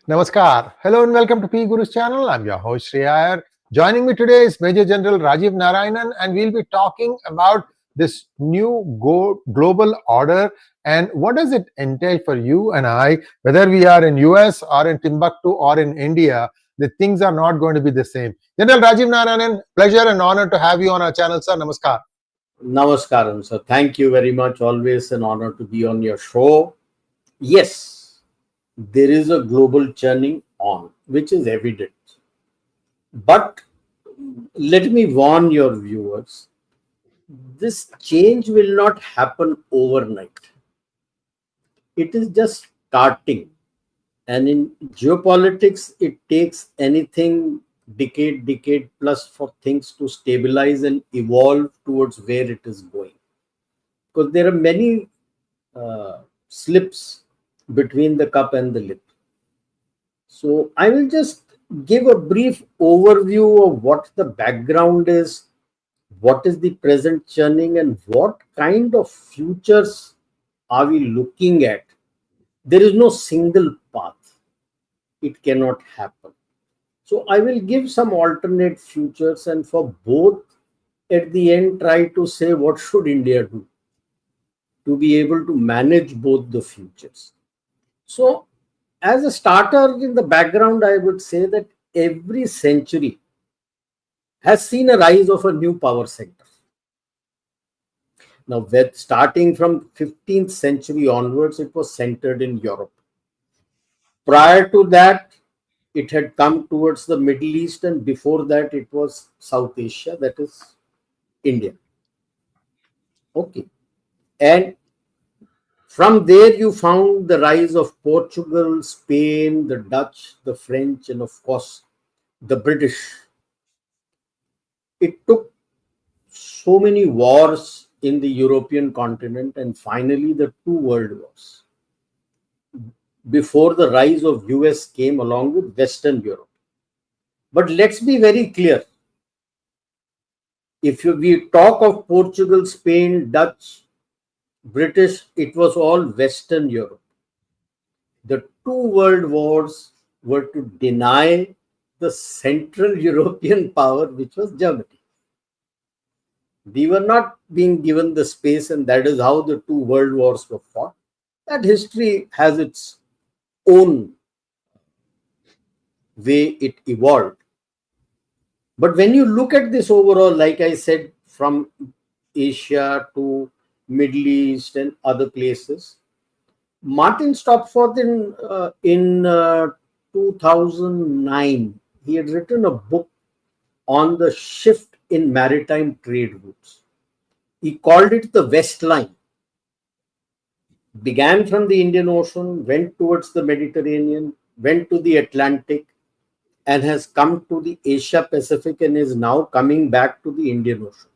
Namaskar. Hello and welcome to PGurus channel. I'm your host Sree Iyer. Joining me today is Maj Gen Rajiv Narayanan, and we'll be talking about this new global order and what does it entail for you and I, whether we are in US or in Timbuktu or in India. The things are not going to be the same. General Rajiv Narayanan, pleasure and honor to have you on our channel, sir. Namaskar. Namaskaram, sir. Thank you very much. Always an honor to be on your show. Yes, there is a global churning on, which is evident. But let me warn your viewers, this change will not happen overnight. It is just starting. And in geopolitics, it takes anything decade plus for things to stabilize and evolve towards where it is going. Because there are many slips between the cup and the lip. So I will just give a brief overview of what the background is, what is the present churning, and what kind of futures are we looking at. There is no single path. It cannot happen. So I will give some alternate futures, and for both at the end try to say what should India do to be able to manage both the futures. So as a starter in the background, I would say that every century has seen a rise of a new power sector. Now, starting from 15th century onwards, it was centered in Europe. Prior to that, it had come towards the Middle East, and before that, it was South Asia, that is India. Okay. And from there, you found the rise of Portugal, Spain, the Dutch, the French, and of course, the British. It took so many wars in the European continent, and finally, the two world wars before the rise of US came along with Western Europe. But let's be very clear. If we talk of Portugal, Spain, Dutch, British, it was all Western Europe. The two world wars were to deny the Central European power, which was Germany. We were not being given the space, and that is how the two world wars were fought. That history has its own way it evolved. But when you look at this overall, like I said, from Asia to Middle East and other places, Martin Stopforth in 2009, he had written a book on the shift in maritime trade routes. He called it the West Line. Began from the Indian Ocean, went towards the Mediterranean, went to the Atlantic, and has come to the Asia Pacific, and is now coming back to the Indian Ocean.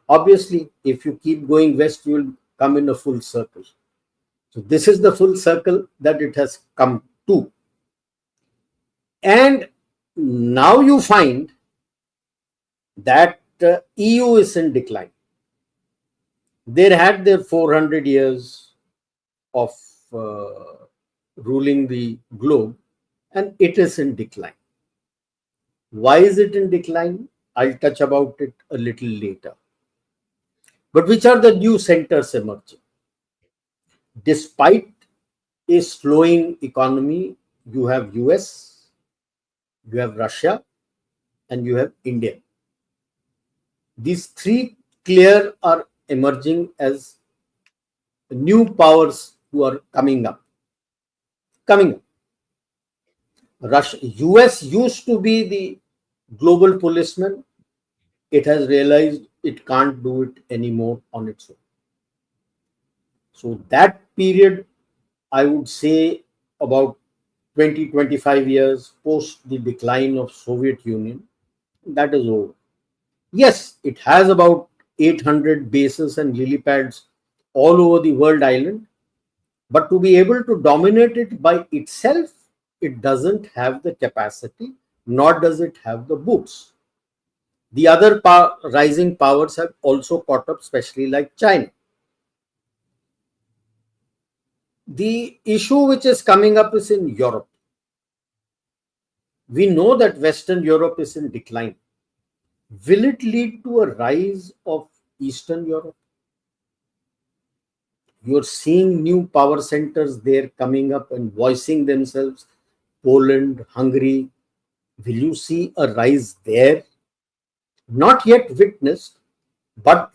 Obviously, if you keep going west, you will come in a full circle. So this is the full circle that it has come to. And now you find that EU is in decline. They had their 400 years of ruling the globe, and it is in decline. Why is it in decline? I'll touch about it a little later. But which are the new centers emerging? Despite a slowing economy, you have US, you have Russia, and you have India. These three clear are emerging as new powers who are coming up. Russia, US used to be the global policeman. It has realized it can't do it anymore on its own. So that period, I would say about 20-25 years post the decline of Soviet Union, that is over. Yes, it has about 800 bases and lily pads all over the world island, but to be able to dominate it by itself, it doesn't have the capacity, nor does it have the boots. The other rising powers have also caught up, especially like China. The issue which is coming up is in Europe. we know that Western Europe is in decline. Will it lead to a rise of Eastern Europe? You're seeing new power centers there coming up and voicing themselves. Poland, Hungary. Will you see a rise there? Not yet witnessed, but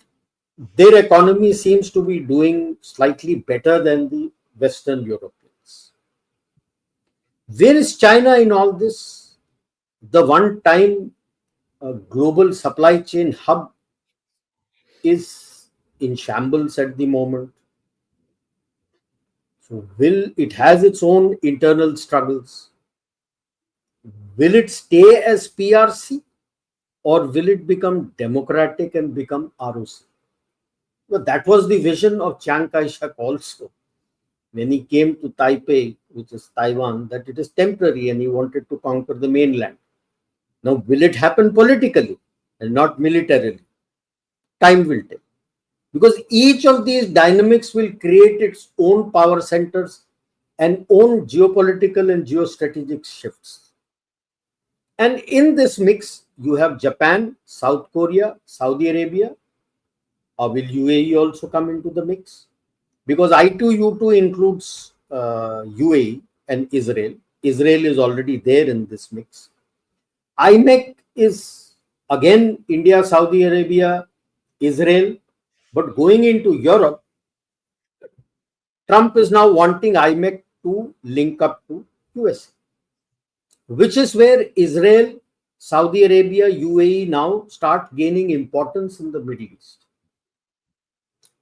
their economy seems to be doing slightly better than the Western Europeans. Where is China in all this? The one-time global supply chain hub is in shambles at the moment. So it has its own internal struggles. Will it stay as PRC, or will it become democratic and become ROC? Well, that was the vision of Chiang Kai-shek also, when he came to Taipei, which is Taiwan, that it is temporary and he wanted to conquer the mainland. Now, will it happen politically and not militarily? Time will tell. Because each of these dynamics will create its own power centers and own geopolitical and geostrategic shifts. And in this mix, you have Japan, South Korea, Saudi Arabia. Or will UAE also come into the mix? Because I2U2 includes UAE and Israel. Israel is already there in this mix. IMEC is again India, Saudi Arabia, Israel. But going into Europe, Trump is now wanting IMEC to link up to USA, which is where Israel, Saudi Arabia, UAE now start gaining importance in the Middle East.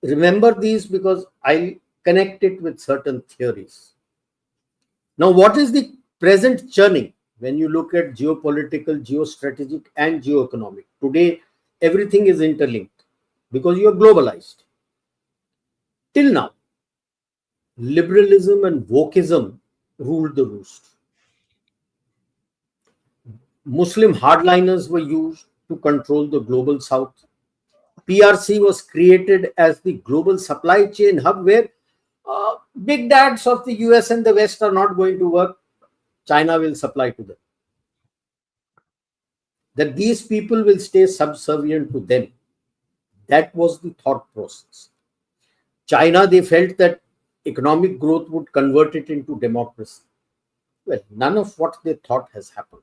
Remember these because I'll connect it with certain theories. Now, what is the present churning when you look at geopolitical, geostrategic, and geoeconomic? Today, everything is interlinked because you are globalized. Till now, liberalism and wokeism ruled the roost. Muslim hardliners were used to control the global south. PRC was created as the global supply chain hub where big dads of the US and the West are not going to work. China will supply to them. That these people will stay subservient to them. That was the thought process. China, they felt that economic growth would convert it into democracy. Well, none of what they thought has happened.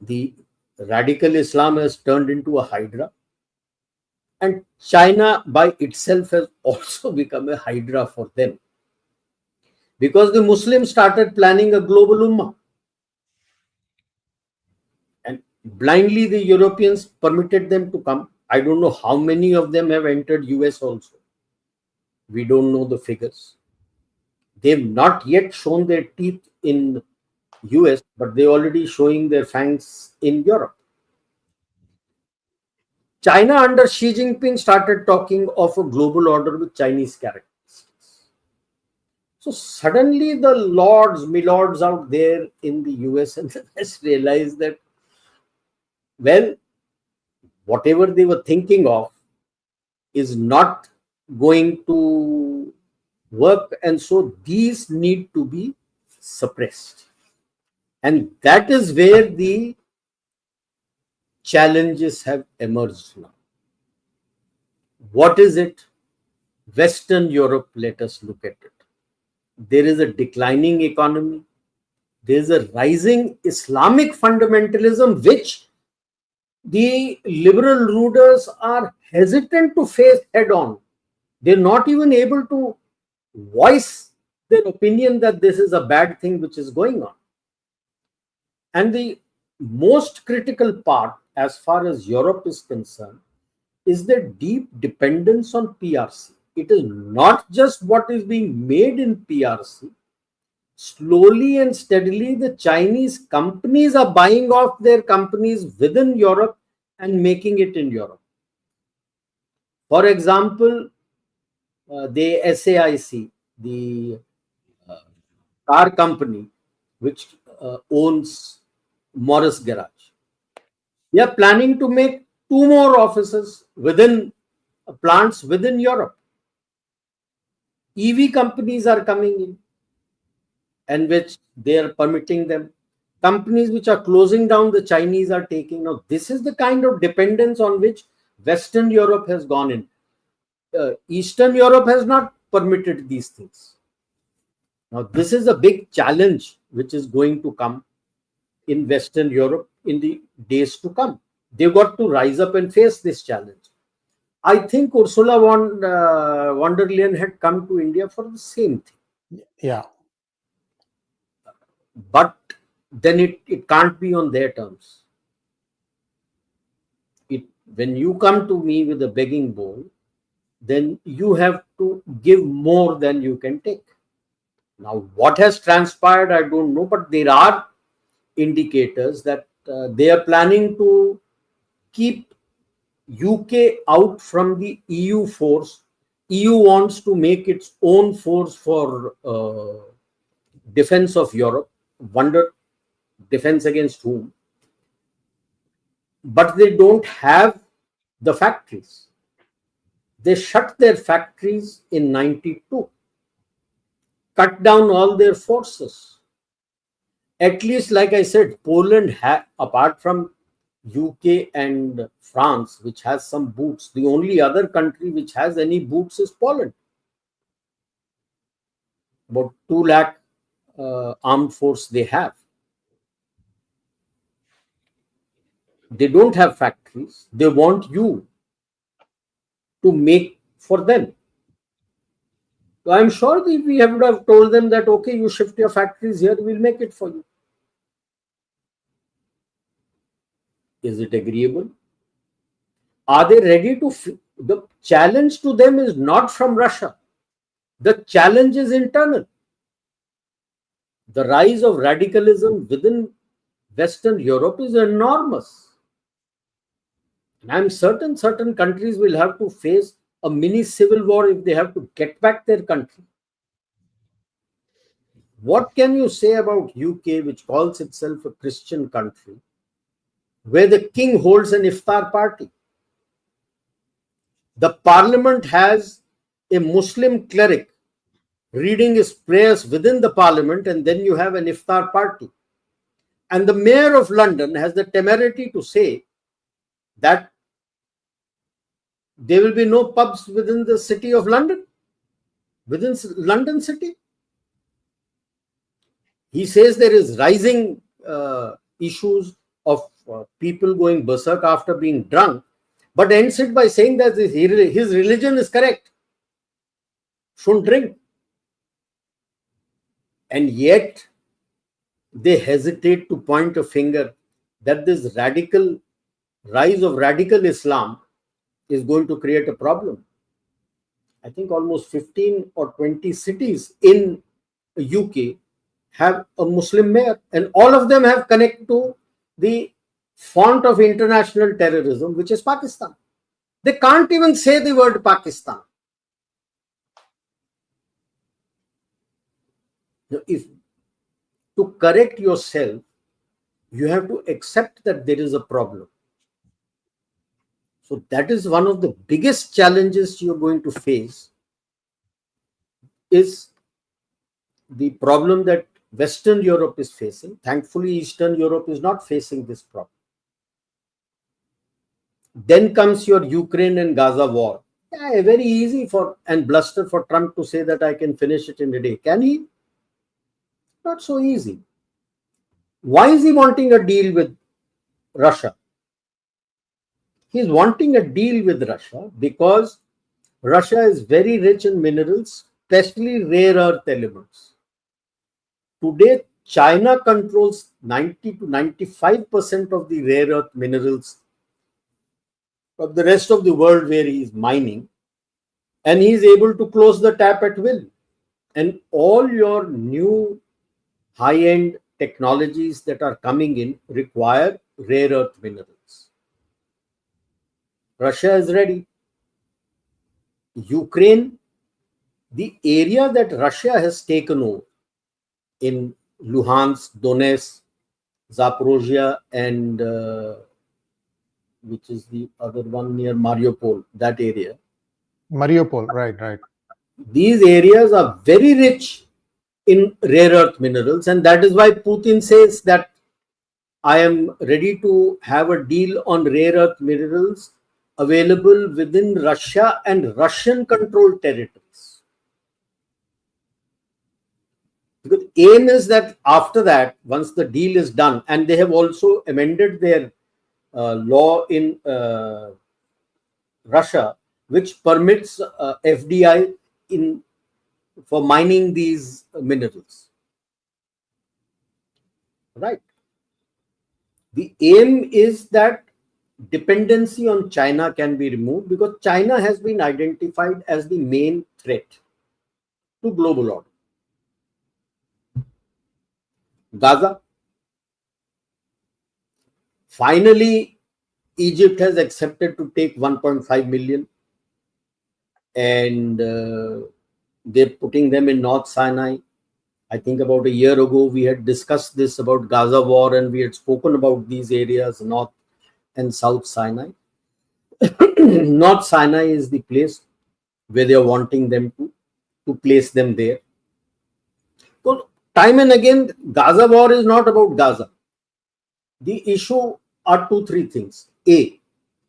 The radical Islam has turned into a hydra, and China by itself has also become a hydra for them, because the Muslims started planning a global ummah, and blindly the Europeans permitted them to come. I don't know how many of them have entered US also. We don't know the figures. They've not yet shown their teeth in US, but they're already showing their fangs in Europe. China under Xi Jinping started talking of a global order with Chinese characteristics. So suddenly the lords, milords out there in the US and the West realized that, well, whatever they were thinking of is not going to work, and so these need to be suppressed. And that is where the challenges have emerged now. What is it? Western Europe, let us look at it. There is a declining economy. There is a rising Islamic fundamentalism, which the liberal rulers are hesitant to face head on. They're not even able to voice their opinion that this is a bad thing which is going on. And the most critical part, as far as Europe is concerned, is the deep dependence on PRC. It is not just what is being made in PRC. Slowly and steadily, the Chinese companies are buying off their companies within Europe and making it in Europe. For example, the 𝗟𝗡𝗖𝗍, the car company which owns Morris Garage, they are planning to make 2 more offices within plants within Europe. EV companies are coming in. and which they are permitting them. Companies which are closing down, the Chinese are taking. Now, this is the kind of dependence on which Western Europe has gone in. Eastern Europe has not permitted these things. Now, this is a big challenge which is going to come in Western Europe in the days to come. They've got to rise up and face this challenge. I think Ursula von der Leyen had come to India for the same thing. Yeah. But then it can't be on their terms. When you come to me with a begging bowl, then you have to give more than you can take. Now, what has transpired, I don't know, but there are indicators that they are planning to keep UK out from the EU force. EU wants to make its own force for defense of Europe. Wonder defense against whom? But they don't have the factories. They shut their factories in 92, cut down all their forces. At least, like I said, Poland, apart from UK and France, which has some boots, the only other country which has any boots is Poland. About 2 lakh armed force they have. They don't have factories. They want you to make for them. So I'm sure that we would have told them that, okay, you shift your factories here, we'll make it for you. Is it agreeable? Are they ready to? The challenge to them is not from Russia. The challenge is internal. The rise of radicalism within Western Europe is enormous. And I'm certain countries will have to face a mini civil war if they have to get back their country. What can you say about UK, which calls itself a Christian country, where the king holds an iftar party? The parliament has a Muslim cleric reading his prayers within the parliament, and then you have an iftar party. And the mayor of London has the temerity to say that there will be no pubs within the city of London, within London city. He says there is rising issues of people going berserk after being drunk, but ends it by saying that his religion is correct. Shouldn't drink. And yet they hesitate to point a finger that this rise of radical Islam is going to create a problem. I think almost 15 or 20 cities in UK have a Muslim mayor, and all of them have connected to the font of international terrorism, which is Pakistan. They can't even say the word Pakistan. Now, if to correct yourself, you have to accept that there is a problem. So that is one of the biggest challenges you're going to face, is the problem that Western Europe is facing. Thankfully, Eastern Europe is not facing this problem. Then comes your Ukraine and Gaza war. Yeah, very easy and bluster for Trump to say that I can finish it in a day. Can he? Not so easy. Why is he wanting a deal with Russia? He's wanting a deal with Russia because Russia is very rich in minerals, especially rare earth elements. Today, China controls 90 to 95% of the rare earth minerals of the rest of the world where he is mining, and he is able to close the tap at will. And all your new high-end technologies that are coming in require rare earth minerals. Russia is ready. Ukraine, the area that Russia has taken over in Luhansk, Donetsk, Zaporozhye, and which is the other one near Mariupol, that area. Mariupol, right. These areas are very rich in rare earth minerals, and that is why Putin says that I am ready to have a deal on rare earth minerals available within Russia and Russian controlled territories. Because aim is that after that, once the deal is done, and they have also amended their law in Russia, which permits FDI for mining these minerals. Right. The aim is that dependency on China can be removed, because China has been identified as the main threat to global order. Gaza. Finally, Egypt has accepted to take 1.5 million, and they're putting them in North Sinai. I think about a year ago, we had discussed this about Gaza war, and we had spoken about these areas, North and South Sinai. North Sinai is the place where they are wanting them to place them there. So time and again, Gaza war is not about Gaza. The issue are 2-3 things. A,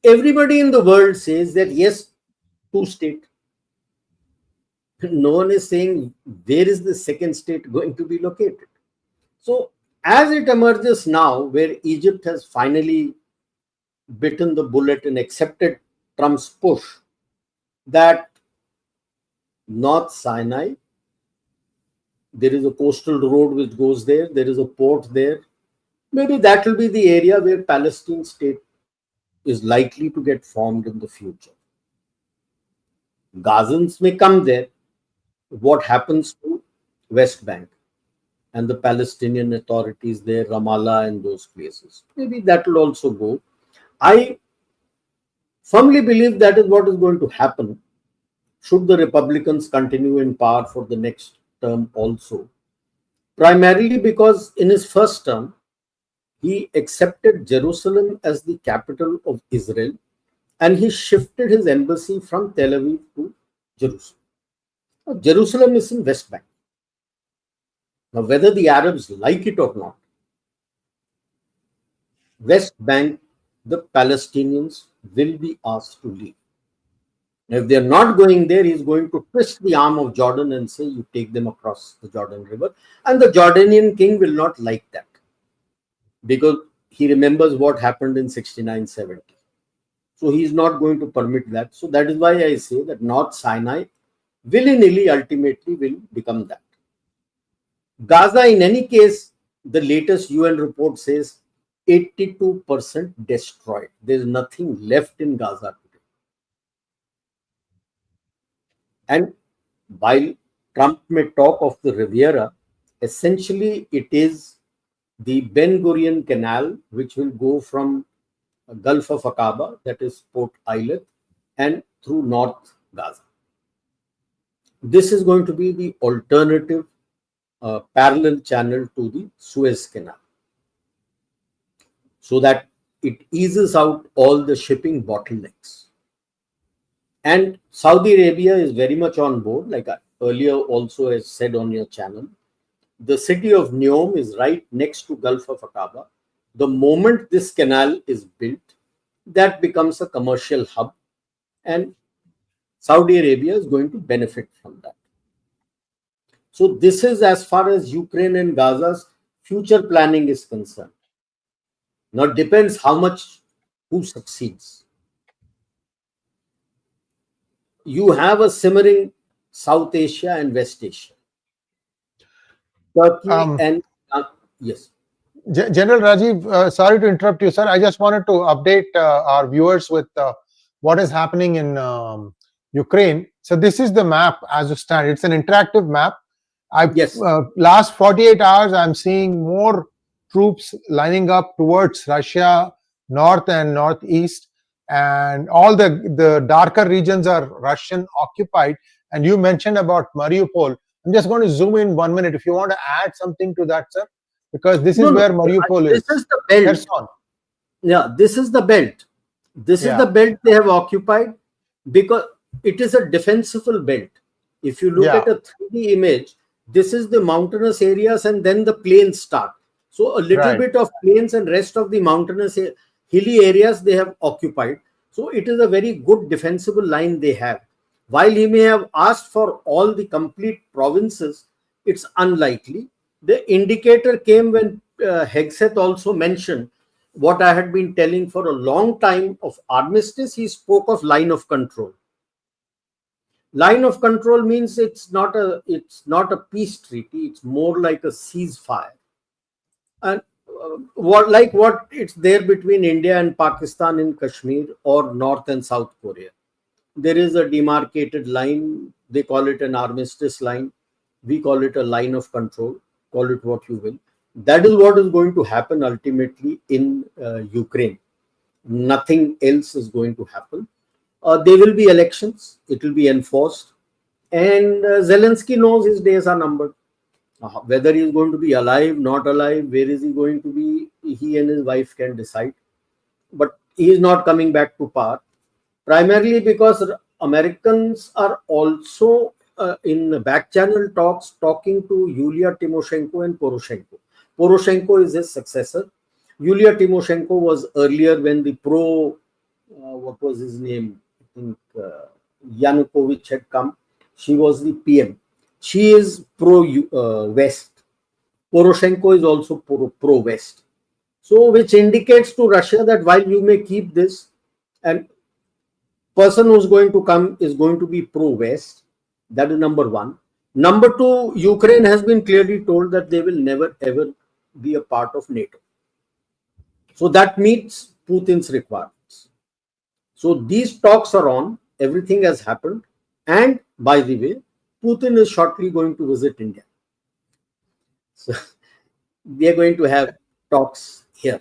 everybody in the world says that yes, two-state. No one is saying where is the second state going to be located. So as it emerges now, where Egypt has finally bitten the bullet and accepted Trump's push that North Sinai, there is a coastal road which goes there, there is a port there. Maybe that will be the area where Palestine state is likely to get formed in the future. Gazans may come there. What happens to West Bank and the Palestinian authorities there, Ramallah and those places? Maybe that will also go. I firmly believe that is what is going to happen should the Republicans continue in power for the next term also. Primarily because in his first term, he accepted Jerusalem as the capital of Israel, and he shifted his embassy from Tel Aviv to Jerusalem. Now, Jerusalem is in West Bank. Now, whether the Arabs like it or not, West Bank, the Palestinians will be asked to leave. If they are not going there, he is going to twist the arm of Jordan and say, you take them across the Jordan River. And the Jordanian king will not like that, because he remembers what happened in 69-70. So he is not going to permit that. So that is why I say that North Sinai willy-nilly ultimately will become that. Gaza, in any case, the latest UN report says 82% destroyed. There is nothing left in Gaza today. And while Trump may talk of the Riviera, essentially it is the Ben Gurion Canal, which will go from Gulf of Aqaba, that is Port Eileth, and through North Gaza. This is going to be the alternative parallel channel to the Suez Canal, so that it eases out all the shipping bottlenecks. And Saudi Arabia is very much on board, like I earlier also has said on your channel. The city of Neom is right next to Gulf of Aqaba. The moment this canal is built, that becomes a commercial hub, and Saudi Arabia is going to benefit from that. So this is as far as Ukraine and Gaza's future planning is concerned. Now it depends how much who succeeds. You have a simmering South Asia and West Asia. Turkey and yes. General Rajiv, sorry to interrupt you, sir. I just wanted to update our viewers with what is happening in Ukraine. So this is the map as it stands. It's an interactive map. Yes. Last 48 hours, I'm seeing more troops lining up towards Russia, north and northeast, and all the darker regions are Russian occupied. And you mentioned about Mariupol. I'm just going to zoom in 1 minute. If you want to add something to that, sir, because this is where Mariupol is. This is the belt. Kherson. Yeah, this is the belt. This is the belt they have occupied, because it is a defensible belt. If you look at a 3D image, This is the mountainous areas, and then the plains start. So a little bit of plains and rest of the mountainous hilly areas they have occupied. So it is a very good defensible line they have. While he may have asked for all the complete provinces, it's unlikely. The indicator came when Hegseth also mentioned what I had been telling for a long time of armistice. He spoke of line of control. Line of control means it's not a peace treaty. It's more like a ceasefire. And what it's there between India and Pakistan in Kashmir, or North and South Korea. There is a demarcated line. They call it an armistice line. We call it a line of control. Call it what you will. That is what is going to happen ultimately in Ukraine. Nothing else is going to happen. There will be elections. It will be enforced. And Zelensky knows his days are numbered. Whether he is going to be alive, not alive, where is he going to be, he and his wife can decide. But he is not coming back to power. Primarily because Americans are also in back channel talks talking to Yulia Tymoshenko and Poroshenko. Poroshenko is his successor. Yulia Tymoshenko was earlier when the what was his name? I think Yanukovych had come. She was the PM. She is pro-West. Poroshenko is also pro-West. So which indicates to Russia that while you may keep this, and person who's going to come is going to be pro-West. That is number one. Number two, Ukraine has been clearly told that they will never ever be a part of NATO. So that meets Putin's requirements. So these talks are on. Everything has happened. And by the way, Putin is shortly going to visit India. So we are going to have talks here.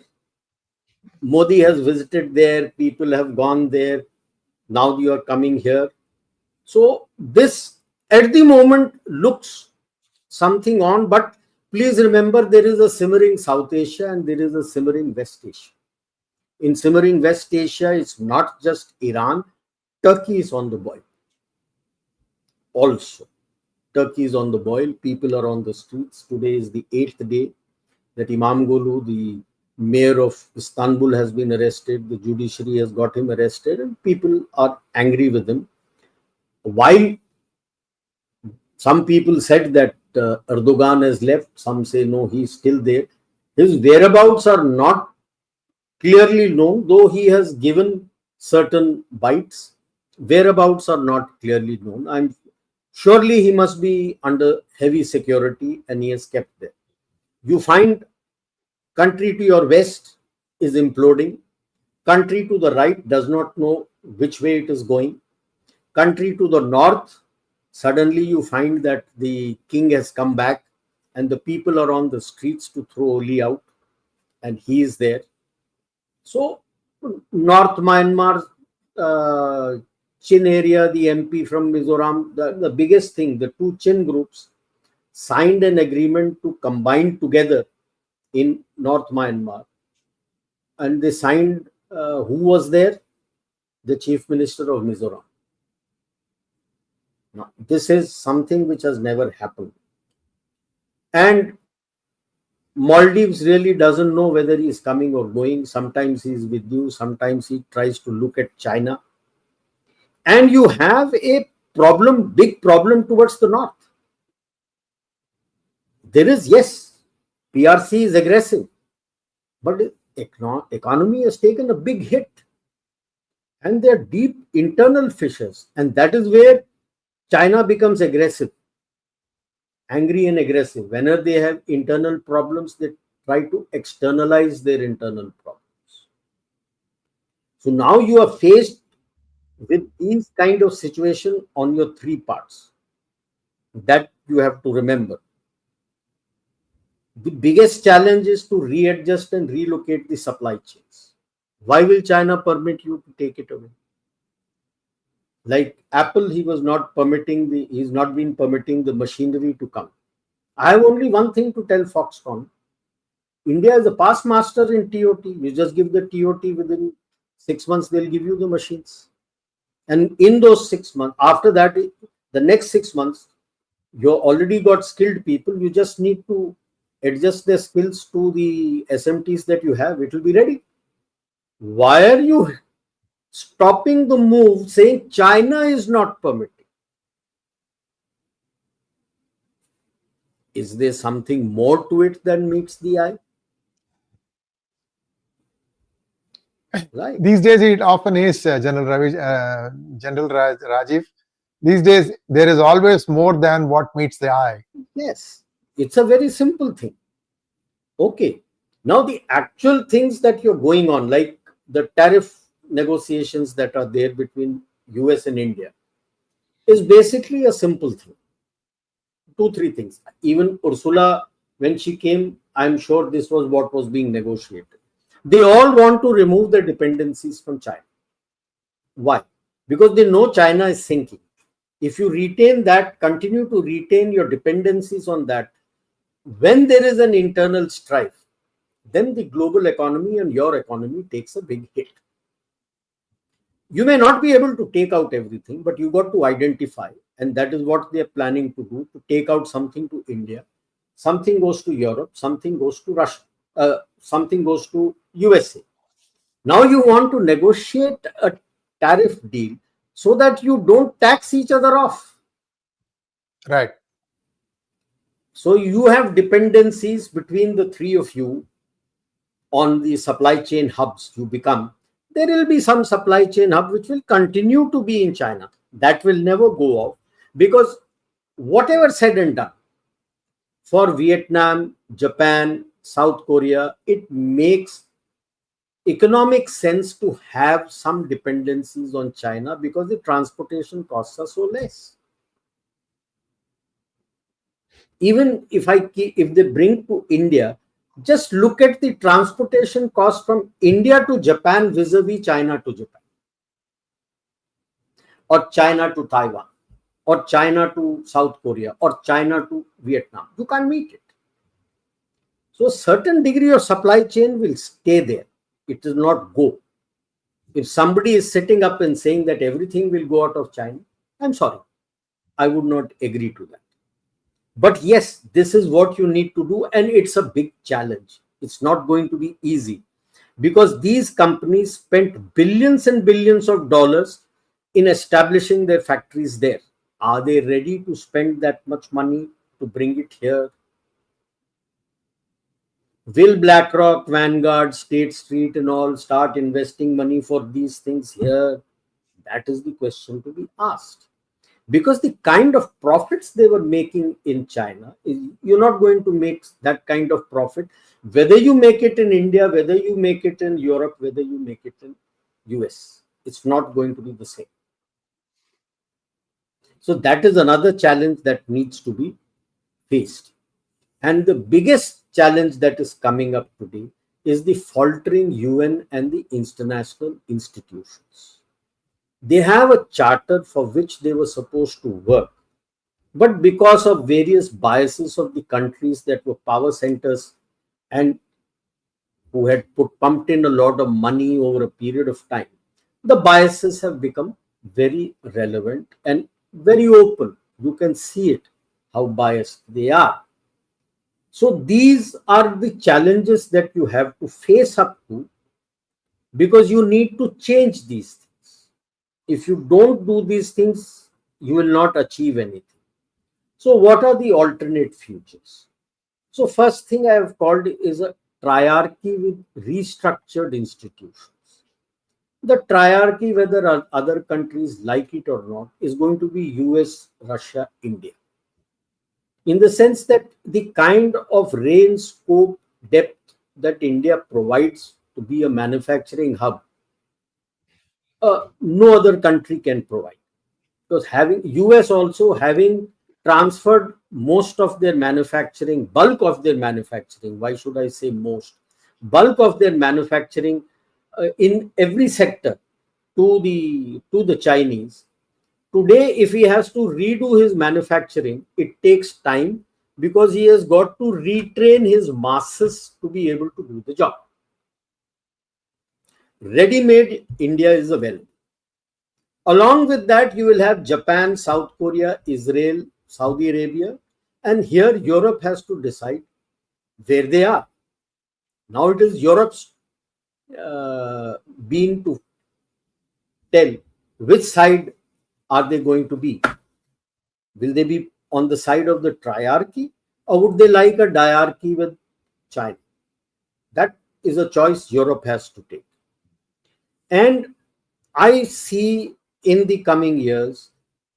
Modi has visited there. People have gone there. Now you are coming here. So this at the moment looks something on, but please remember there is a simmering South Asia and there is a simmering West Asia. In simmering West Asia, it's not just Iran. Turkey is on the boil. Also, Turkey is on the boil. People are on the streets. Today is the 8th day that İmamoğlu, the mayor of Istanbul, has been arrested. The judiciary has got him arrested, and people are angry with him. While some people said that Erdogan has left, some say no, he's still there. His whereabouts are not clearly known, though he has given certain bites. Whereabouts are not clearly known. Surely he must be under heavy security and he is kept there. You find country to your west is imploding. Country to the right does not know which way it is going. Country to the north, suddenly you find that the king has come back and the people are on the streets to throw Oli out, and he is there. So North Myanmar, Chin area, the MP from Mizoram, the biggest thing, the two Chin groups signed an agreement to combine together in North Myanmar. And they signed, who was there? The Chief Minister of Mizoram. Now, this is something which has never happened. And Maldives really doesn't know whether he is coming or going. Sometimes he is with you, sometimes he tries to look at China. And you have a problem, big problem towards the north. There is, yes, PRC is aggressive, but the economy has taken a big hit. And there are deep internal fissures. And that is where China becomes aggressive, angry and aggressive. Whenever they have internal problems, they try to externalize their internal problems. So now you are faced with these kind of situation on your three parts. That you have to remember. The biggest challenge is to readjust and relocate the supply chains. Why will China permit you to take it away? Like Apple, he's not been permitting the machinery to come. I have only one thing to tell Foxconn. India is a past master in TOT. You just give the TOT, within 6 months, they'll give you the machines. And in those 6 months, after that, the next 6 months, You already got skilled people. You just need to adjust their skills to the SMTs that you have. It will be ready. Why are you stopping the move saying China is not permitting? Is there something more to it than meets the eye? Right. These days, it often is, General Rajiv. These days, there is always more than what meets the eye. Yes, it's a very simple thing. Okay. Now, the actual things that you're going on, like the tariff negotiations that are there between US and India, is basically a simple thing. 2-3 things. Even Ursula, when she came, I'm sure this was what was being negotiated. They all want to remove their dependencies from China. Why? Because they know China is sinking. If you retain that, continue to retain your dependencies on that, when there is an internal strife, then the global economy and your economy takes a big hit. You may not be able to take out everything, but you got to identify, and that is what they are planning to do, to take out something to India, something goes to Europe, something goes to Russia, something goes to USA. Now you want to negotiate a tariff deal so that you don't tax each other off. Right. So you have dependencies between the three of you on the supply chain hubs you become. There will be some supply chain hub which will continue to be in China. That will never go off, because whatever said and done, for Vietnam, Japan, South Korea, it makes economic sense to have some dependencies on China because the transportation costs are so less. Even if they bring to India, just look at the transportation cost from India to Japan vis-a-vis China to Japan, or China to Taiwan, or China to South Korea, or China to Vietnam. You can't meet it. So a certain degree of supply chain will stay there. It will not go. If somebody is sitting up and saying that everything will go out of China, I'm sorry, I would not agree to that. But yes, this is what you need to do, and it's a big challenge. It's not going to be easy, because these companies spent billions and billions of dollars in establishing their factories there. Are they ready to spend that much money to bring it here? Will BlackRock, Vanguard, State Street and all start investing money for these things here? That is the question to be asked. Because the kind of profits they were making in China, you're not going to make that kind of profit, whether you make it in India, whether you make it in Europe, whether you make it in US. It's not going to be the same. So that is another challenge that needs to be faced. And the biggest challenge that is coming up today is the faltering UN and the international institutions. They have a charter for which they were supposed to work, but because of various biases of the countries that were power centers and who had pumped in a lot of money over a period of time, the biases have become very relevant and very open. You can see it, how biased they are. So these are the challenges that you have to face up to, because you need to change these things. If you don't do these things, you will not achieve anything. So what are the alternate futures? So first thing I have called is a triarchy with restructured institutions. The triarchy, whether other countries like it or not, is going to be US, Russia, India. In the sense that the kind of range, scope, depth that India provides to be a manufacturing hub, no other country can provide. Because having US also having transferred most of their manufacturing, bulk of their manufacturing, why should I say most, bulk of their manufacturing in every sector to the Chinese. Today, if he has to redo his manufacturing, it takes time, because he has got to retrain his masses to be able to do the job. Ready-made India is available. Along with that, you will have Japan, South Korea, Israel, Saudi Arabia, and here Europe has to decide where they are. Now it is Europe's being to tell which side are they going to be. Will they be on the side of the triarchy, or would they like a diarchy with China? That is a choice Europe has to take. And I see in the coming years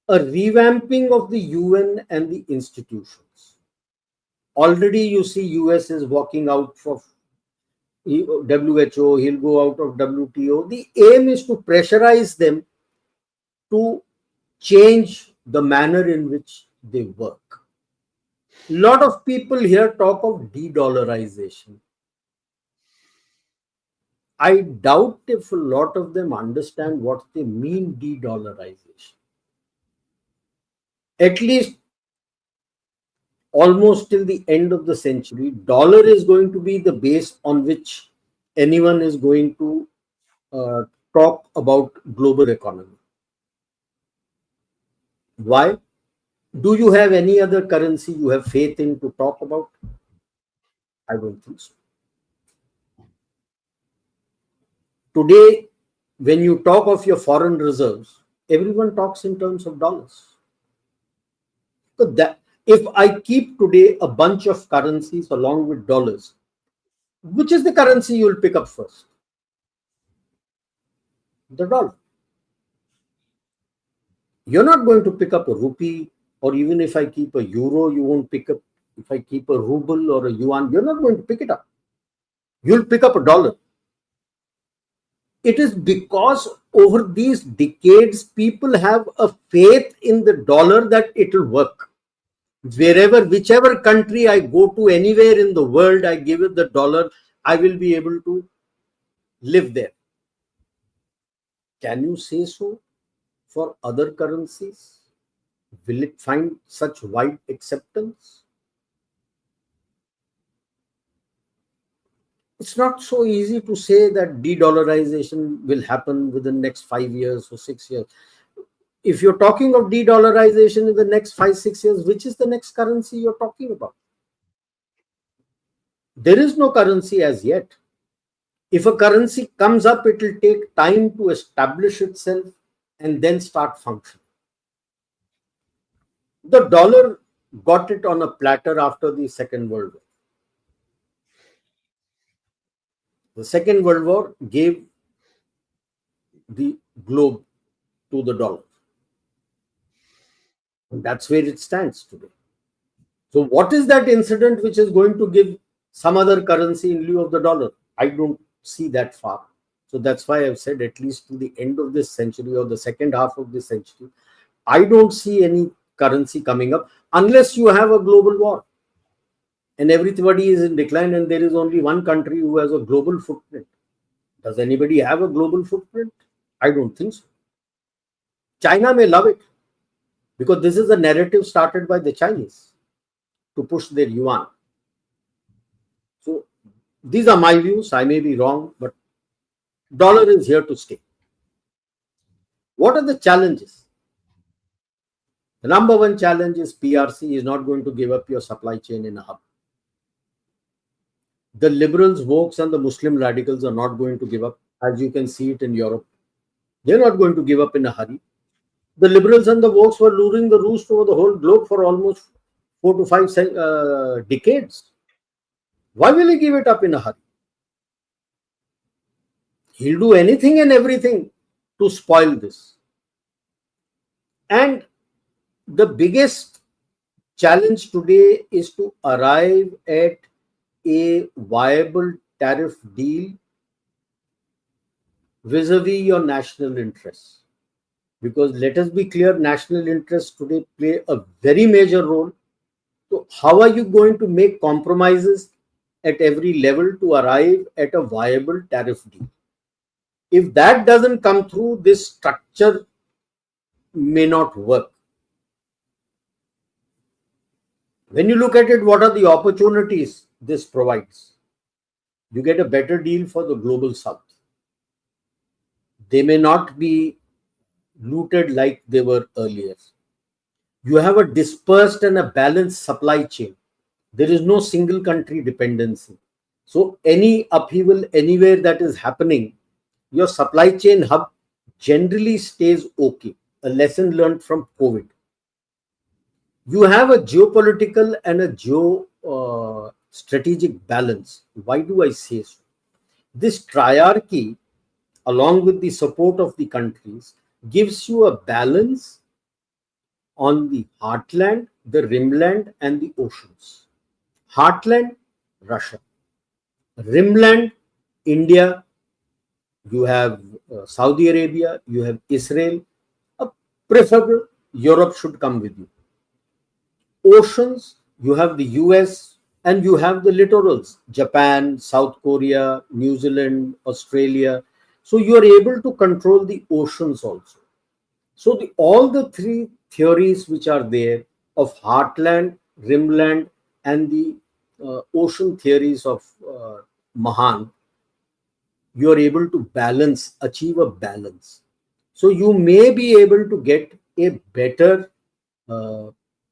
a revamping of the UN and the institutions. Already you see US is walking out of WHO, he'll go out of WTO. The aim is to pressurize them to change the manner in which they work. A lot of people here talk of de-dollarization. I doubt if a lot of them understand what they mean de-dollarization. At least almost till the end of the century, dollar is going to be the base on which anyone is going to talk about global economy. Why? Do you have any other currency you have faith in to talk about? I don't think so. Today, when you talk of your foreign reserves, everyone talks in terms of dollars. So that if I keep today a bunch of currencies along with dollars, which is the currency you will pick up first? The dollar. You're not going to pick up a rupee, or even if I keep a euro, you won't pick up. If I keep a ruble or a yuan, you're not going to pick it up. You'll pick up a dollar. It is because over these decades, people have a faith in the dollar that it will work. Whichever country I go to, anywhere in the world, I give it the dollar, I will be able to live there. Can you say so for other currencies? Will it find such wide acceptance? It's not so easy to say that de-dollarization will happen within the next 5 years or 6 years. If you're talking of de-dollarization in the next 5-6 years, which is the next currency you're talking about? There is no currency as yet. If a currency comes up, it will take time to establish itself and then start functioning. The dollar got it on a platter after the Second World War. The Second World War gave the globe to the dollar. And that's where it stands today. So what is that incident which is going to give some other currency in lieu of the dollar? I don't see that far. So that's why I've said at least to the end of this century or the second half of this century, I don't see any currency coming up unless you have a global war and everybody is in decline and there is only one country who has a global footprint. Does anybody have a global footprint? I don't think so. China may love it because this is a narrative started by the Chinese to push their yuan. So these are my views. I may be wrong, but dollar is here to stay. What are the challenges? The number one challenge is PRC is not going to give up your supply chain in a hub. The liberals, woke, and the Muslim radicals are not going to give up, as you can see it in Europe. They're not going to give up in a hurry. The liberals and the woke were luring the roost over the whole globe for almost 4 to 5 decades. Why will he give it up in a hurry? He'll do anything and everything to spoil this. And the biggest challenge today is to arrive at a viable tariff deal vis-a-vis your national interests. Because let us be clear, national interests today play a very major role. So how are you going to make compromises at every level to arrive at a viable tariff deal? If that doesn't come through, this structure may not work. When you look at it, what are the opportunities this provides? You get a better deal for the global south. They may not be looted like they were earlier. You have a dispersed and a balanced supply chain. There is no single country dependency. So any upheaval anywhere that is happening, your supply chain hub generally stays okay. A lesson learned from COVID. You have a geopolitical and a strategic balance. Why do I say so? This triarchy, along with the support of the countries, gives you a balance on the heartland, the rimland, and the oceans. Heartland, Russia. Rimland, India. You have Saudi Arabia, you have Israel. Preferable, Europe should come with you. Oceans, you have the US and you have the littorals, Japan, South Korea, New Zealand, Australia. So you are able to control the oceans also. So all the three theories which are there of heartland, rimland, and the ocean theories of Mahan, you are able to balance, achieve a balance. So you may be able to get a better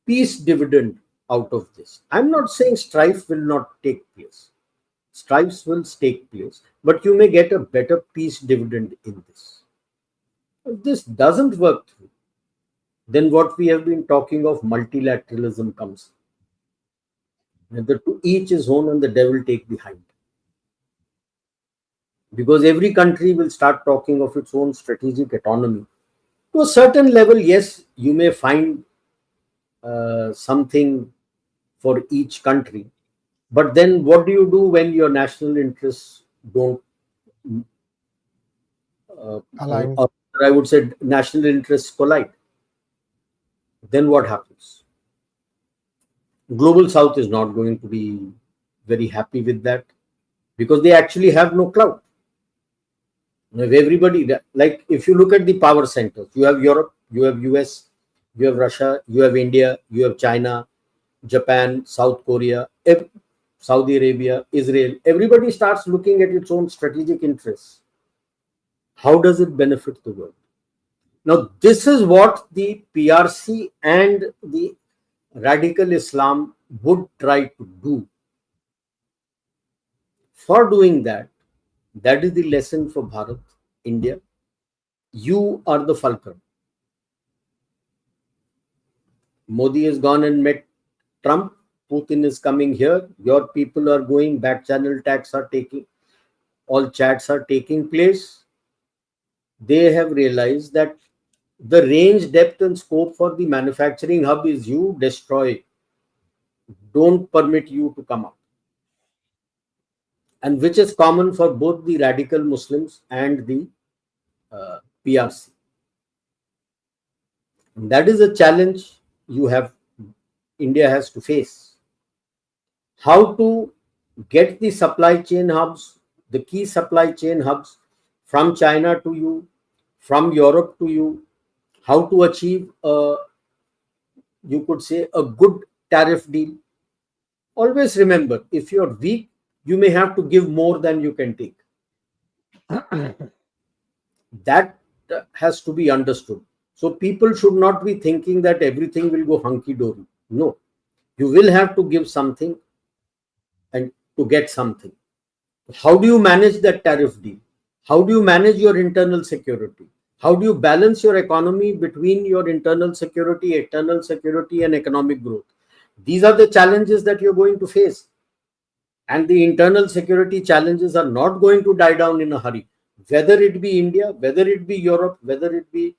peace dividend out of this. I'm not saying strife will not take place. Strifes will take place, but you may get a better peace dividend in this. If this doesn't work through, then what we have been talking of multilateralism comes. Whether to each his own and the devil take behind. Because every country will start talking of its own strategic autonomy. To a certain level, yes, you may find something for each country. But then what do you do when your national interests don't align? Or I would say national interests collide? Then what happens? Global South is not going to be very happy with that because they actually have no clout. If everybody, like if you look at the power centers, you have Europe, you have US, you have Russia, you have India, you have China, Japan, South Korea, Saudi Arabia, Israel. Everybody starts looking at its own strategic interests. How does it benefit the world? Now, this is what the PRC and the radical Islam would try to do. For doing that, that is the lesson for Bharat, India. You are the fulcrum. Modi has gone and met Trump. Putin is coming here. Your people are going. Back channel attacks are taking. All chats are taking place. They have realized that the range, depth, and scope for the manufacturing hub is you destroy. Don't permit you to come up. And which is common for both the radical Muslims and the PRC. And that is a challenge India has to face. How to get the supply chain hubs, the key supply chain hubs from China to you, from Europe to you, how to achieve you could say a good tariff deal. Always remember, if you're weak, you may have to give more than you can take. That has to be understood. So people should not be thinking that everything will go hunky-dory. No, you will have to give something and to get something. How do you manage that tariff deal? How do you manage your internal security? How do you balance your economy between your internal security, external security, and economic growth? These are the challenges that you're going to face. And the internal security challenges are not going to die down in a hurry. Whether it be India, whether it be Europe, whether it be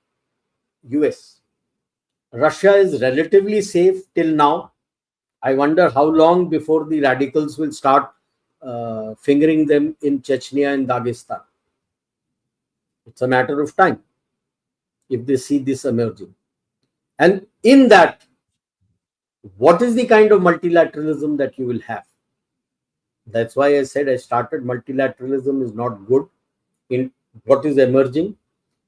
US. Russia is relatively safe till now. I wonder how long before the radicals will start fingering them in Chechnya and Dagestan. It's a matter of time if they see this emerging. And in that, what is the kind of multilateralism that you will have? That's why I said I started multilateralism is not good in what is emerging,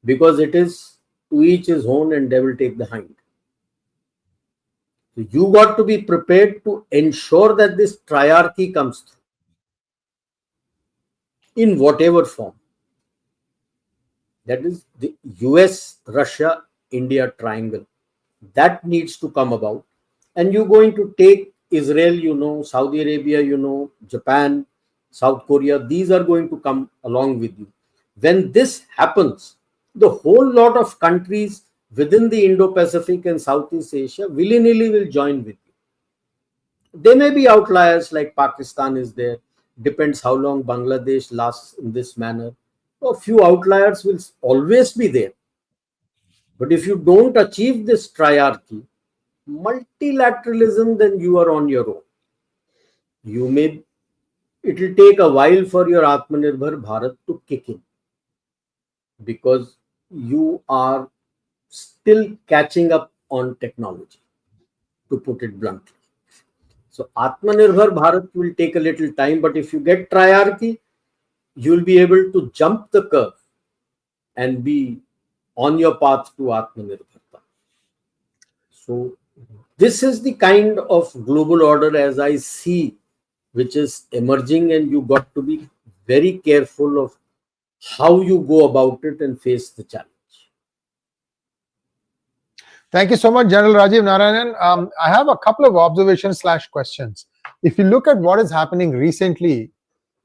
because it is to each his own and devil take the hind. So you got to be prepared to ensure that this triarchy comes through in whatever form. That is the US, Russia, India triangle. That needs to come about. And you're going to take Israel, Saudi Arabia, Japan, South Korea. These are going to come along with you. When this happens, the whole lot of countries within the Indo-Pacific and Southeast Asia willy-nilly will join with you. There may be outliers like Pakistan is there. Depends how long Bangladesh lasts in this manner. A few outliers will always be there. But if you don't achieve this triarchy, multilateralism, then you are on your own. It will take a while for your Atmanirbhar Bharat to kick in, because you are still catching up on technology, to put it bluntly. So Atmanirbhar Bharat will take a little time, but if you get triarchy, you will be able to jump the curve and be on your path to Atmanirbharta. So this is the kind of global order as I see, which is emerging, and you got to be very careful of how you go about it and face the challenge. Thank you so much, General Rajiv Narayanan. I have a couple of observations/questions. If you look at what is happening recently,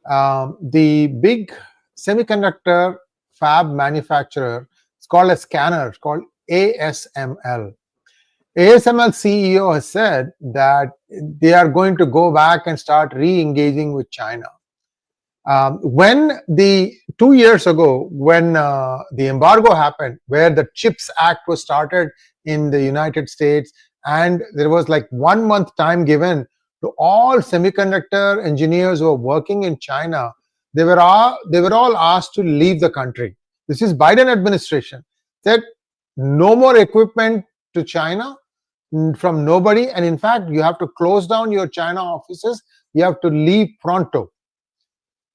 the big semiconductor fab manufacturer, it's called a scanner, it's called ASML. ASML CEO has said that they are going to go back and start re-engaging with China. When 2 years ago, when the embargo happened, where the CHIPS Act was started in the United States, and there was like 1 month time given to all semiconductor engineers who were working in China, they were all asked to leave the country. This is Biden administration said no more equipment to China from nobody, and in fact you have to close down your China offices. You have to leave pronto.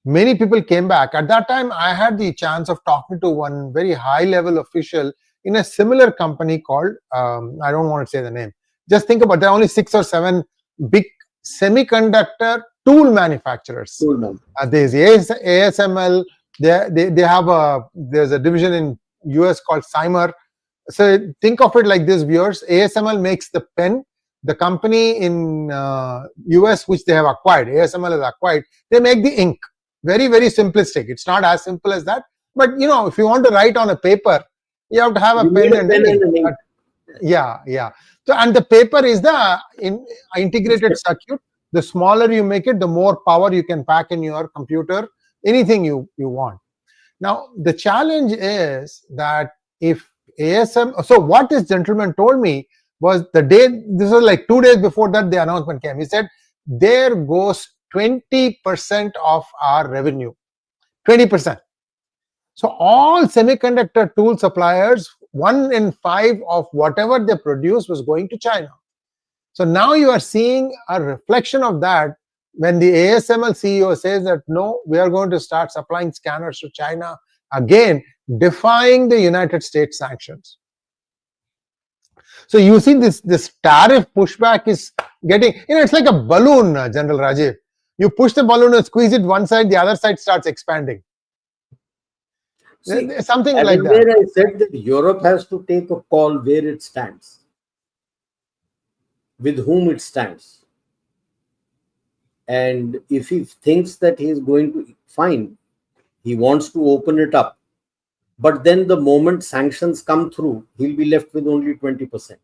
Many people came back. At that time, I had the chance of talking to one very high-level official in a similar company called, I don't want to say the name. Just think about, there are only 6 or 7 big semiconductor tool manufacturers. There's ASML. They have there's a division in US called Cymer. So think of it like this, viewers. ASML makes the pen. The company in US, which they have acquired, ASML has acquired, they make the ink. Very, very simplistic. It's not as simple as that. But if you want to write on a paper, you have to have a pen and ink. Yeah. So, and the paper is the integrated circuit. The smaller you make it, the more power you can pack in your computer, anything you want. Now, the challenge is that if so what this gentleman told me was this was like 2 days before that the announcement came. He said, there goes 20% of our revenue, 20%. So all semiconductor tool suppliers, 1 in 5 of whatever they produce was going to China. So now you are seeing a reflection of that when the ASML CEO says that no, we are going to start supplying scanners to China, again defying the United States sanctions. So you see this tariff pushback is getting, it's like a balloon, General Rajiv. You push the balloon and squeeze it one side, the other side starts expanding. See, something like that. Where I said that Europe has to take a call where it stands, with whom it stands. And if he thinks that he is going to, fine, he wants to open it up. But then the moment sanctions come through, he'll be left with only 20%.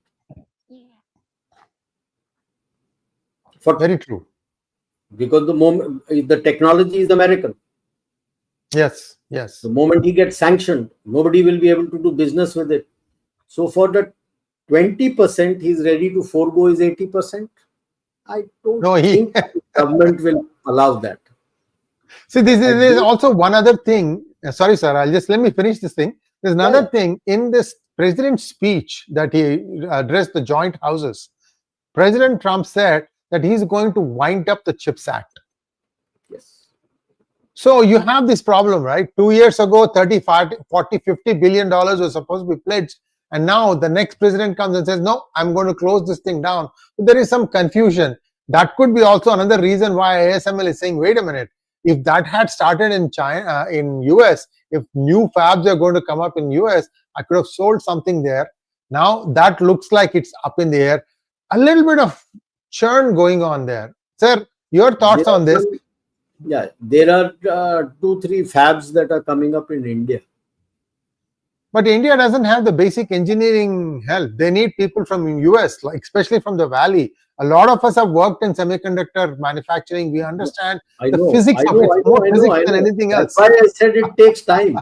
Very true. Because the technology is American. Yes. The moment he gets sanctioned, nobody will be able to do business with it. So for the 20%, he's ready to forego his 80%. I don't think the government will allow that. See, there is also one other thing. Sorry, sir. Let me finish this thing. There's another thing in this president's speech that he addressed the joint houses. President Trump said that he's going to wind up the CHIPS Act. Yes. So you have this problem, right? 2 years ago, 30, 40, 50 billion dollars was supposed to be pledged. And now the next president comes and says, no, I'm going to close this thing down. So there is some confusion. That could be also another reason why ASML is saying, wait a minute, if that had started in China, in US, if new fabs are going to come up in US, I could have sold something there. Now that looks like it's up in the air. A little bit of churn going on there. Sir, your thoughts on this? There are 2-3 fabs that are coming up in India. But India doesn't have the basic engineering help. They need people from US, like especially from the Valley. A lot of us have worked in semiconductor manufacturing. We understand the physics of it, more physics than anything else. That's why I said it takes time.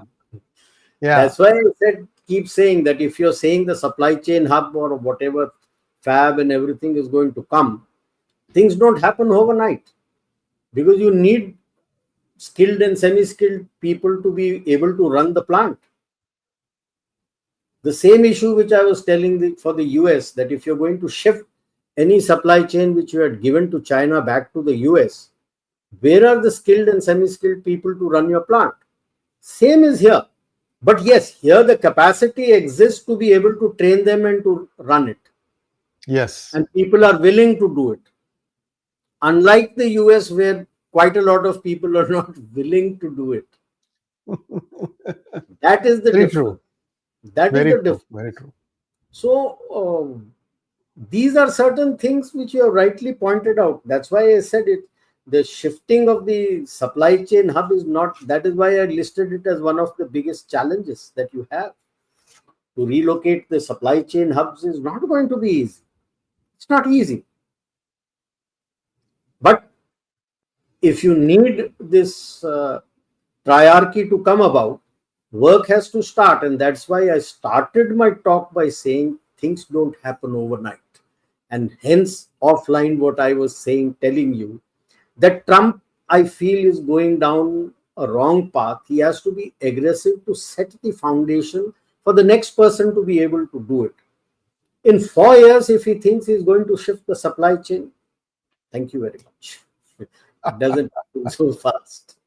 That's why I said, keep saying that if you're saying the supply chain hub or whatever fab and everything is going to come, things don't happen overnight, because you need skilled and semi-skilled people to be able to run the plant. The same issue which I was telling for the US, that if you're going to shift any supply chain which you had given to China back to the US, where are the skilled and semi-skilled people to run your plant? Same is here. But yes, here the capacity exists to be able to train them and to run it. Yes. And people are willing to do it. Unlike the US, where quite a lot of people are not willing to do it. That is the difference. True. That is the difference. Very true. So these are certain things which you have rightly pointed out. That's why I said it. The shifting of the supply chain hub is not, that is why I listed it as one of the biggest challenges that you have. To relocate the supply chain hubs is not going to be easy. It's not easy. But if you need this triarchy to come about, work has to start. And that's why I started my talk by saying things don't happen overnight. And hence, offline, what I was saying, telling you, that Trump, I feel, is going down a wrong path. He has to be aggressive to set the foundation for the next person to be able to do it. In 4 years, if he thinks he's going to shift the supply chain, thank you very much. It doesn't happen so fast.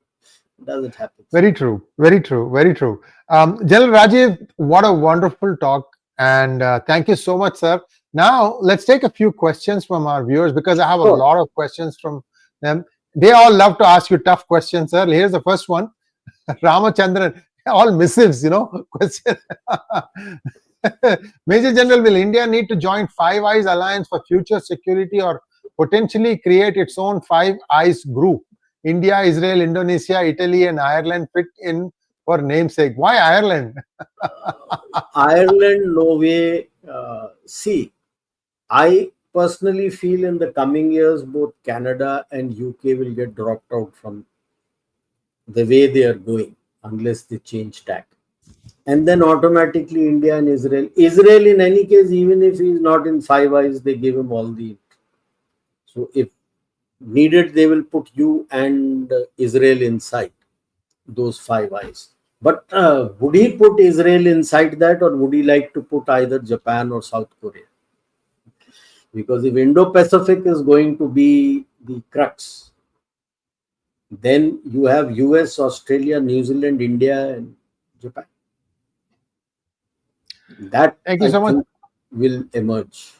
It doesn't happen. Very true. Very true. Very true. General Rajiv, what a wonderful talk. And thank you so much, sir. Now, let's take a few questions from our viewers, because I have a lot of questions from them. They all love to ask you tough questions, sir. Here's the first one. Ramachandran, all missives, question. Major General, will India need to join Five Eyes Alliance for future security, or potentially create its own Five Eyes group? India, Israel, Indonesia, Italy, and Ireland fit in for namesake. Why Ireland? Ireland, no way. See, I personally feel in the coming years, both Canada and UK will get dropped out from the way they are going, unless they change tack. And then automatically India and Israel. Israel, in any case, even if he is not in Five Eyes, they give him all the. So if needed, they will put you and Israel inside those Five Eyes. But would he put Israel inside that, or would he like to put either Japan or South Korea? Because if Indo-Pacific is going to be the crux, then you have US, Australia, New Zealand, India, and Japan. That, thank you so much, will emerge.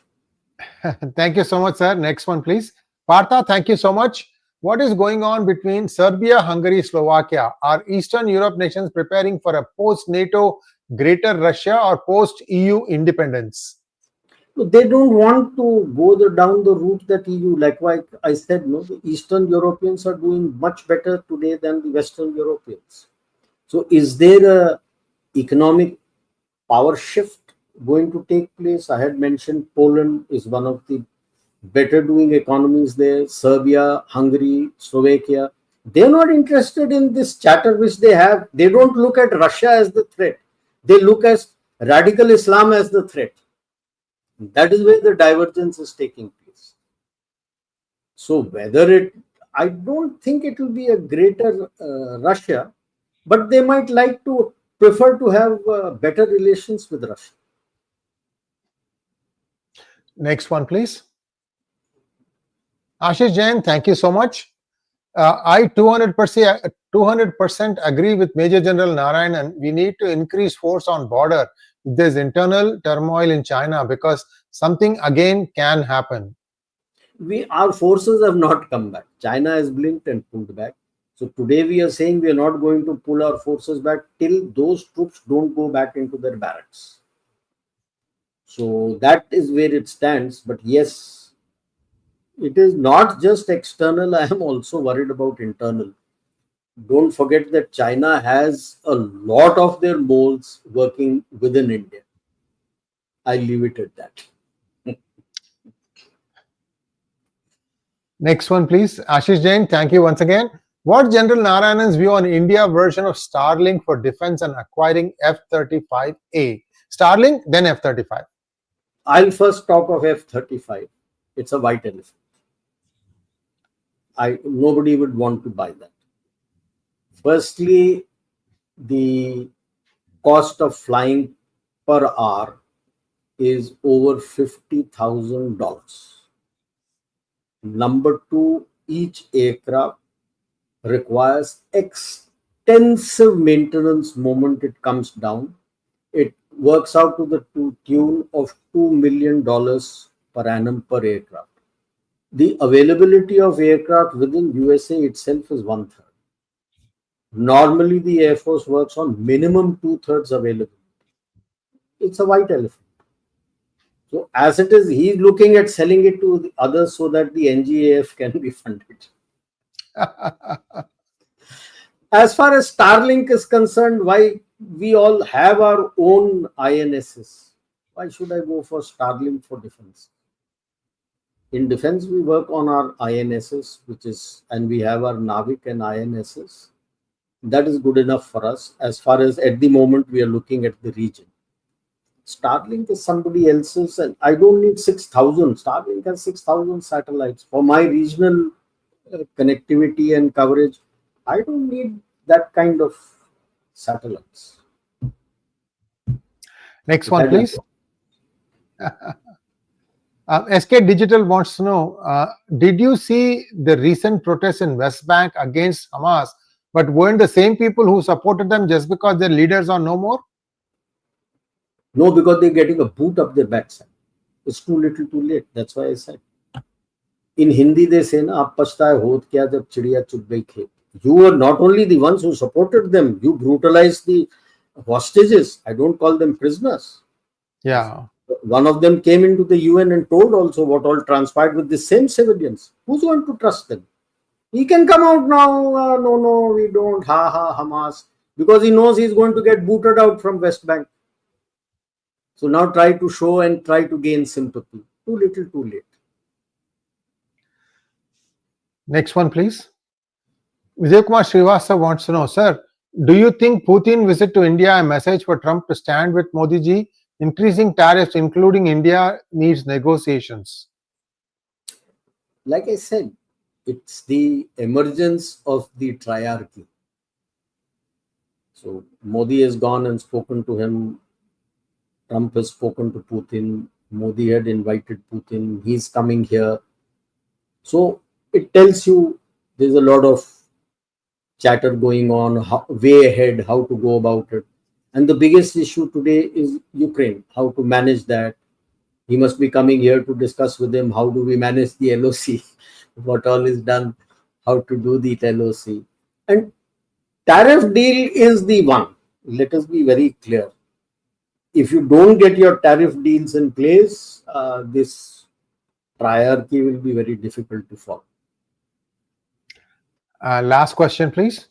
Thank you so much, sir. Next one, please. Partha, thank you so much. What is going on between Serbia-Hungary-Slovakia? Are Eastern Europe nations preparing for a post-NATO Greater Russia or post-EU independence? They don't want to go down the route that EU, like I said, the Eastern Europeans are doing much better today than the Western Europeans. So is there a economic power shift going to take place? I had mentioned Poland is one of the better doing economies there. Serbia, Hungary, Slovakia. They're not interested in this chatter which they have. They don't look at Russia as the threat. They look at radical Islam as the threat. That is where the divergence is taking place. So I don't think it will be a greater Russia, but they might like to prefer to have better relations with Russia. Next one, please. Ashish Jain, thank you so much. I 200% agree with Major General Narayanan. We need to increase force on border if there's internal turmoil in China, because something again can happen. Our forces have not come back. China has blinked and pulled back. So today we are saying we are not going to pull our forces back till those troops don't go back into their barracks. So that is where it stands. But yes, it is not just external. I am also worried about internal. Don't forget that China has a lot of their moles working within India. I leave it at that. Next one, please. Ashish Jain, thank you once again. What General Narayanan's view on India version of Starlink for defense and acquiring F-35A? Starlink, then F-35. I'll first talk of F-35. It's a white elephant. Nobody would want to buy that. Firstly, the cost of flying per hour is over $50,000. Number two, each aircraft requires extensive maintenance moment it comes down. It works out to the tune of $2 million per annum per aircraft. The availability of aircraft within USA itself is 1/3. Normally, the Air Force works on minimum 2/3 availability. It's a white elephant. So as it is, he's looking at selling it to the others so that the NGAF can be funded. As far as Starlink is concerned, why we all have our own INSs? Why should I go for Starlink for defense? In defense, we work on our INSs, and we have our NAVIC and INSs. That is good enough for us. As far as at the moment, we are looking at the region. Starlink is somebody else's, and I don't need 6,000. Starlink has 6,000 satellites. For my regional connectivity and coverage, I don't need that kind of satellites. Next one, please. SK Digital wants to know, did you see the recent protests in West Bank against Hamas, but weren't the same people who supported them just because their leaders are no more? No, because they're getting a boot up their backside. It's too little, too late. That's why I said. In Hindi, they say, "Na ab 𝗟𝗡𝗅 jab chiriya chug gayi khet." You were not only the ones who supported them, you brutalized the hostages. I don't call them prisoners. Yeah. One of them came into the UN and told also what all transpired with the same civilians. Who's going to trust them? He can come out now. No, we don't. Hamas. Because he knows he's going to get booted out from West Bank. So now try to show and try to gain sympathy. Too little, too late. Next one, please. 𝗤𝗂𝗏 wants to know, sir, do you think Putin visit to India a message for Trump to stand with Modi ji? Increasing tariffs, including India, needs negotiations. Like I said, it's the emergence of the triarchy. So Modi has gone and spoken to him. Trump has spoken to Putin. Modi had invited Putin. He's coming here. So it tells you there's a lot of chatter going on, way ahead, how to go about it. And the biggest issue today is Ukraine, how to manage that. He must be coming here to discuss with him, how do we manage the LOC, what all is done, how to do the LOC. And tariff deal is the one. Let us be very clear. If you don't get your tariff deals in place, this triarchy will be very difficult to follow. Last question, please.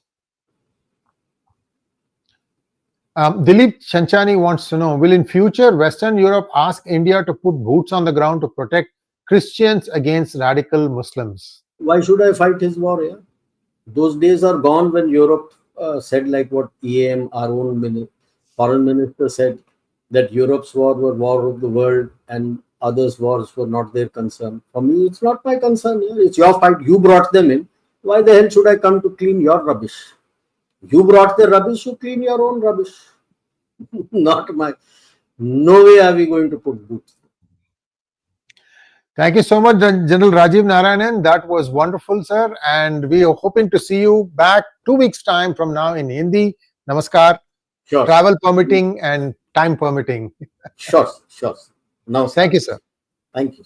Dilip Chanchani wants to know, will in future Western Europe ask India to put boots on the ground to protect Christians against radical Muslims? Why should I fight his war? Yeah? Those days are gone when Europe said like what EAM, our own foreign minister said, that Europe's war were war of the world and others' wars were not their concern. For me, it's not my concern. Yeah? It's your fight. You brought them in. Why the hell should I come to clean your rubbish? You brought the rubbish, you clean your own rubbish. Not my. No way are we going to put boots. Thank you so much, General Rajiv Narayanan. That was wonderful, sir. And we are hoping to see you back 2 weeks' time from now in Hindi. Namaskar. Sure. Travel permitting and time permitting. Sure. Now, thank you, sir. Thank you.